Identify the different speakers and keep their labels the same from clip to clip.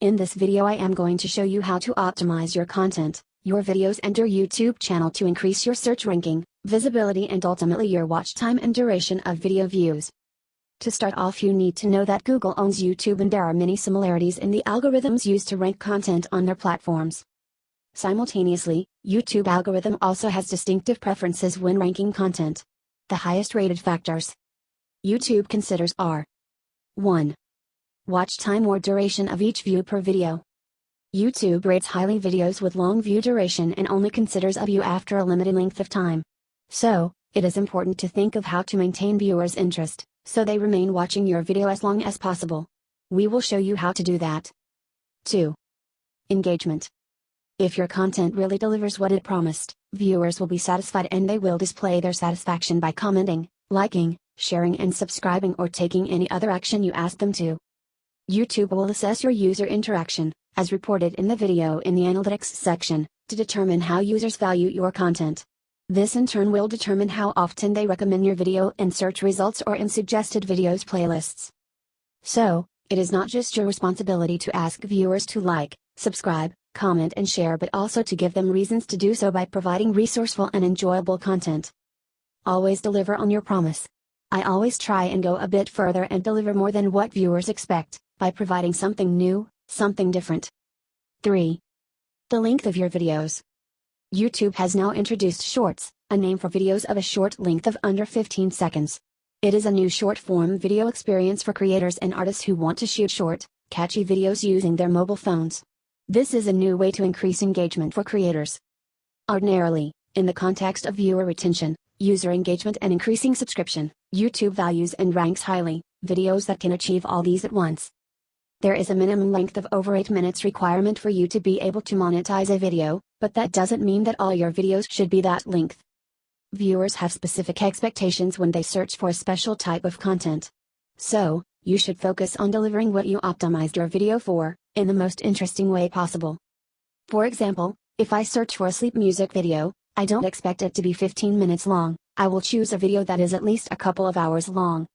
Speaker 1: In this video I am going to show you how to optimize your content, your videos and your YouTube channel to increase your search ranking, visibility and ultimately your watch time and duration of video views. To start off, you need to know that Google owns YouTube and there are many similarities in the algorithms used to rank content on their platforms. Simultaneously, YouTube algorithm also has distinctive preferences when ranking content. The highest rated factors YouTube considers are 1. Watch time or duration of each view per video. YouTube rates highly videos with long view duration and only considers a view after a limited length of time. So, it is important to think of how to maintain viewers' interest, so they remain watching your video as long as possible. We will show you how to do that. 2. Engagement. If your content really delivers what it promised, viewers will be satisfied and they will display their satisfaction by commenting, liking, sharing and subscribing or taking any other action you ask them to. YouTube will assess your user interaction, as reported in the video in the analytics section, to determine how users value your content. This in turn will determine how often they recommend your video in search results or in suggested videos playlists. So, it is not just your responsibility to ask viewers to like, subscribe, comment and share, but also to give them reasons to do so by providing resourceful and enjoyable content. Always deliver on your promise. I always try and go a bit further and deliver more than what viewers expect, by providing something new, something different. 3. The length of your videos. YouTube has now introduced Shorts, a name for videos of a short length of under 15 seconds. It is a new short-form video experience for creators and artists who want to shoot short, catchy videos using their mobile phones. This is a new way to increase engagement for creators. Ordinarily, in the context of viewer retention, user engagement and increasing subscription, YouTube values and ranks highly videos that can achieve all these at once. There is a minimum length of over 8 minutes requirement for you to be able to monetize a video, but that doesn't mean that all your videos should be that length. Viewers have specific expectations when they search for a special type of content. So, you should focus on delivering what you optimized your video for, in the most interesting way possible. For example, if I search for a sleep music video, I don't expect it to be 15 minutes long, I will choose a video that is at least a couple of hours long.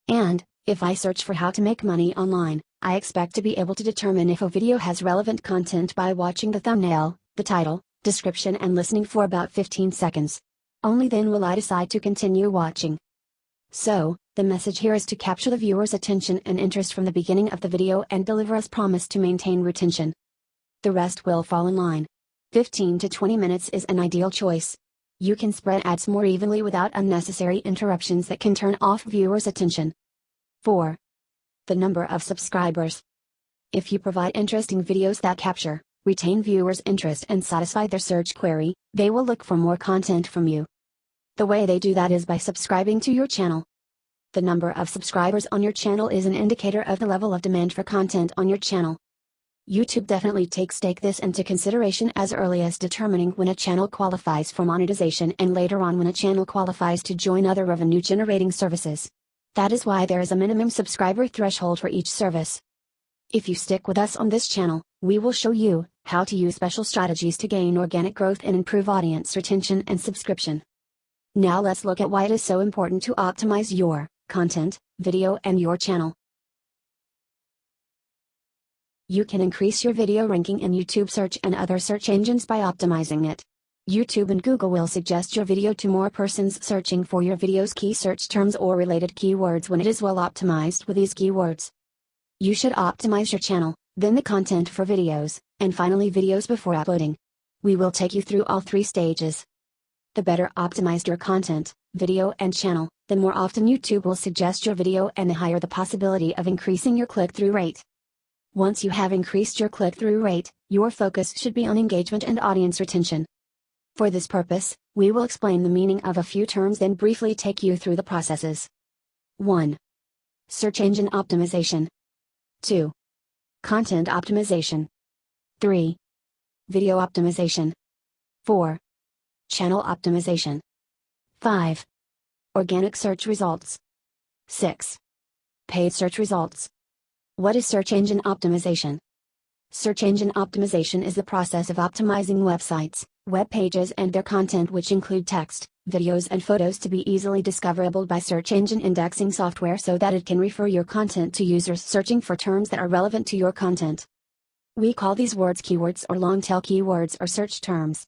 Speaker 1: And, if I search for how to make money online, I expect to be able to determine if a video has relevant content by watching the thumbnail, the title, description and listening for about 15 seconds. Only then will I decide to continue watching. So, the message here is to capture the viewer's attention and interest from the beginning of the video and deliver as promised to maintain retention. The rest will fall in line. 15 to 20 minutes is an ideal choice. You can spread ads more evenly without unnecessary interruptions that can turn off viewers' attention. 4. The number of subscribers. If you provide interesting videos that capture, retain viewers' interest and satisfy their search query, they will look for more content from you. The way they do that is by subscribing to your channel. The number of subscribers on your channel is an indicator of the level of demand for content on your channel. YouTube definitely take this into consideration as early as determining when a channel qualifies for monetization and later on when a channel qualifies to join other revenue-generating services. That is why there is a minimum subscriber threshold for each service. If you stick with us on this channel, we will show you how to use special strategies to gain organic growth and improve audience retention and subscription. Now let's look at why it is so important to optimize your content, video and your channel. You can increase your video ranking in YouTube search and other search engines by optimizing it. YouTube and Google will suggest your video to more persons searching for your video's key search terms or related keywords when it is well optimized with these keywords. You should optimize your channel, then the content for videos, and finally videos before uploading. We will take you through all 3 stages. The better optimized your content, video and channel, the more often YouTube will suggest your video and the higher the possibility of increasing your click-through rate. Once you have increased your click-through rate, your focus should be on engagement and audience retention. For this purpose, we will explain the meaning of a few terms then briefly take you through the processes. 1. Search engine optimization. 2. Content optimization. 3. Video optimization. 4. Channel optimization. 5. Organic search results. 6. Paid search results. What is search engine optimization? Search engine optimization is the process of optimizing websites, web pages and their content, which include text, videos and photos, to be easily discoverable by search engine indexing software so that it can refer your content to users searching for terms that are relevant to your content. We call these words keywords or long-tail keywords or search terms.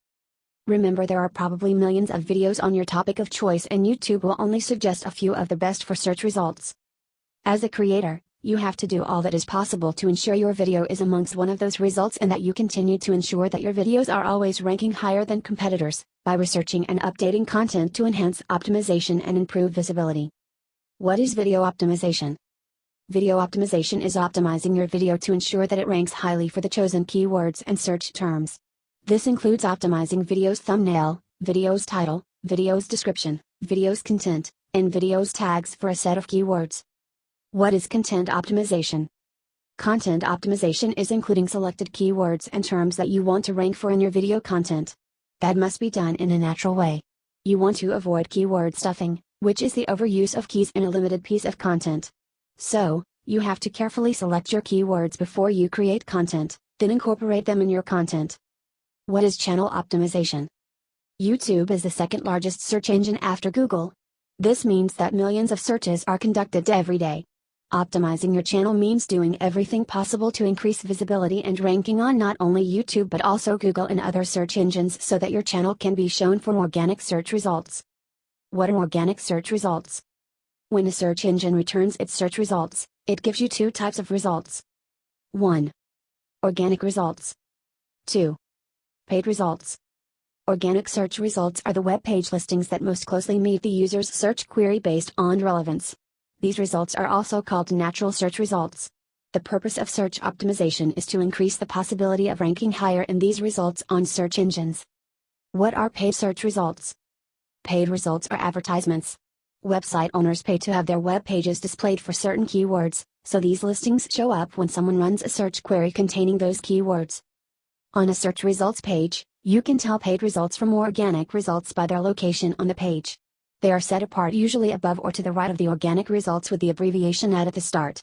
Speaker 1: Remember, there are probably millions of videos on your topic of choice, and YouTube will only suggest a few of the best for search results. As a creator, you have to do all that is possible to ensure your video is amongst one of those results, and that you continue to ensure that your videos are always ranking higher than competitors, by researching and updating content to enhance optimization and improve visibility. What is video optimization? Video optimization is optimizing your video to ensure that it ranks highly for the chosen keywords and search terms. This includes optimizing video's thumbnail, video's title, video's description, video's content, and video's tags for a set of keywords. What is content optimization? Content optimization is including selected keywords and terms that you want to rank for in your video content. That must be done in a natural way. You want to avoid keyword stuffing, which is the overuse of keys in a limited piece of content. So, you have to carefully select your keywords before you create content, then incorporate them in your content. What is channel optimization? YouTube is the second largest search engine after Google. This means that millions of searches are conducted every day. Optimizing your channel means doing everything possible to increase visibility and ranking on not only YouTube but also Google and other search engines, so that your channel can be shown for organic search results. What are organic search results? When a search engine returns its search results, it gives you two types of results. 1. Organic results. 2. Paid results. Organic search results are the web page listings that most closely meet the user's search query based on relevance. These results are also called natural search results. The purpose of search optimization is to increase the possibility of ranking higher in these results on search engines. What are paid search results? Paid results are advertisements. Website owners pay to have their web pages displayed for certain keywords, so these listings show up when someone runs a search query containing those keywords. On a search results page, you can tell paid results from organic results by their location on the page. They are set apart, usually above or to the right of the organic results, with the abbreviation at the start.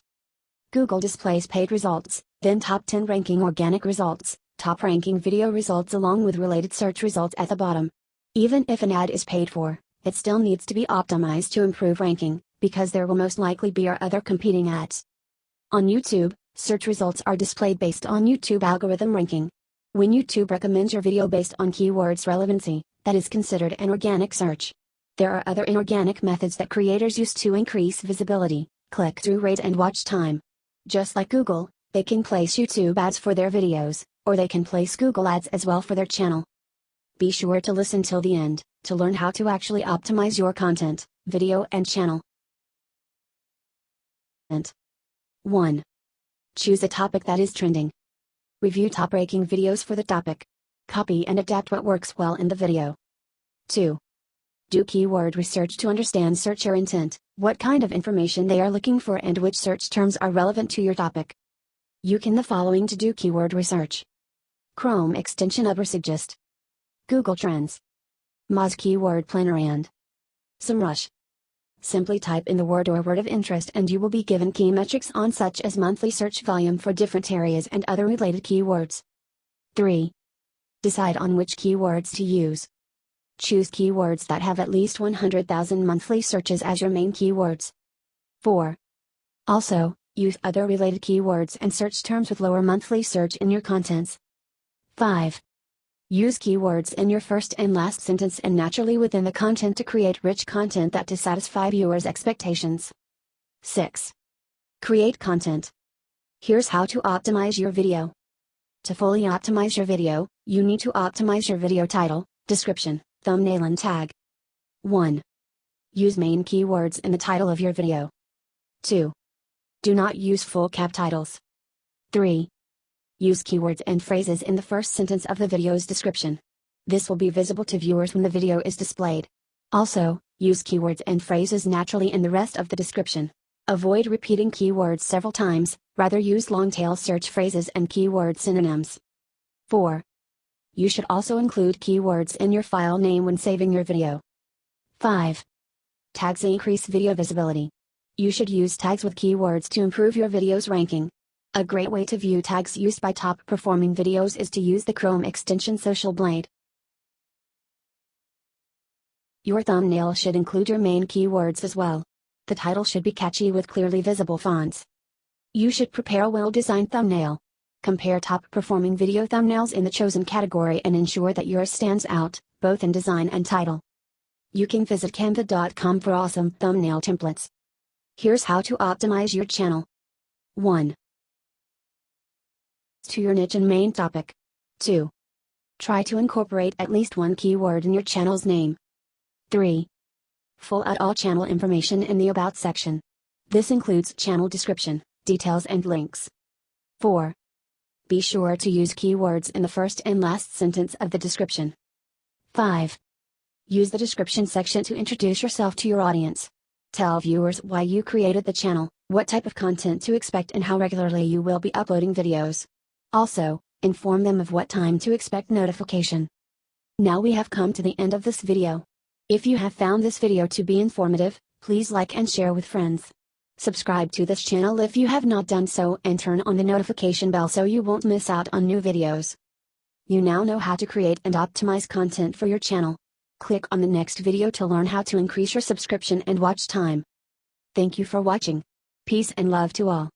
Speaker 1: Google displays paid results, then top 10 ranking organic results, top ranking video results along with related search results at the bottom. Even if an ad is paid for, it still needs to be optimized to improve ranking, because there will most likely be other competing ads. On YouTube, search results are displayed based on YouTube algorithm ranking. When YouTube recommends your video based on keywords relevancy, that is considered an organic search. There are other inorganic methods that creators use to increase visibility, click-through rate and watch time. Just like Google, they can place YouTube ads for their videos, or they can place Google ads as well for their channel. Be sure to listen till the end, to learn how to actually optimize your content, video and channel. 1. Choose a topic that is trending. Review top-ranking videos for the topic. Copy and adapt what works well in the video. 2. Do keyword research to understand searcher intent, what kind of information they are looking for and which search terms are relevant to your topic. You can the following to do keyword research. Chrome extension Ubersuggest, Google Trends, Moz Keyword Planner and SEMrush. Simply type in the word or word of interest and you will be given key metrics on such as monthly search volume for different areas and other related keywords. 3. Decide on which keywords to use. Choose keywords that have at least 100,000 monthly searches as your main keywords. 4. Also, use other related keywords and search terms with lower monthly search in your contents. 5. Use keywords in your first and last sentence and naturally within the content to create rich content that to satisfy viewers' expectations. 6. Create content. Here's how to optimize your video. To fully optimize your video, you need to optimize your video title, description, thumbnail and tag. 1. Use main keywords in the title of your video. 2. Do not use full cap titles. 3. Use keywords and phrases in the first sentence of the video's description. This will be visible to viewers when the video is displayed. Also, use keywords and phrases naturally in the rest of the description. Avoid repeating keywords several times, rather use long-tail search phrases and keyword synonyms. 4. You should also include keywords in your file name when saving your video. 5. Tags increase video visibility. You should use tags with keywords to improve your video's ranking. A great way to view tags used by top performing videos is to use the Chrome extension Social Blade. Your thumbnail should include your main keywords as well. The title should be catchy with clearly visible fonts. You should prepare a well-designed thumbnail. Compare top performing video thumbnails in the chosen category and ensure that yours stands out, both in design and title. You can visit canva.com for awesome thumbnail templates. Here's how to optimize your channel. 1. To your niche and main topic. 2. Try to incorporate at least one keyword in your channel's name. 3. Fill out all channel information in the About section. This includes channel description, details and links. 4. Be sure to use keywords in the first and last sentence of the description. 5. Use the description section to introduce yourself to your audience. Tell viewers why you created the channel, what type of content to expect and how regularly you will be uploading videos. Also, inform them of what time to expect notification. Now we have come to the end of this video. If you have found this video to be informative, please like and share with friends. Subscribe to this channel if you have not done so and turn on the notification bell so you won't miss out on new videos. You now know how to create and optimize content for your channel. Click on the next video to learn how to increase your subscription and watch time. Thank you for watching. Peace and love to all.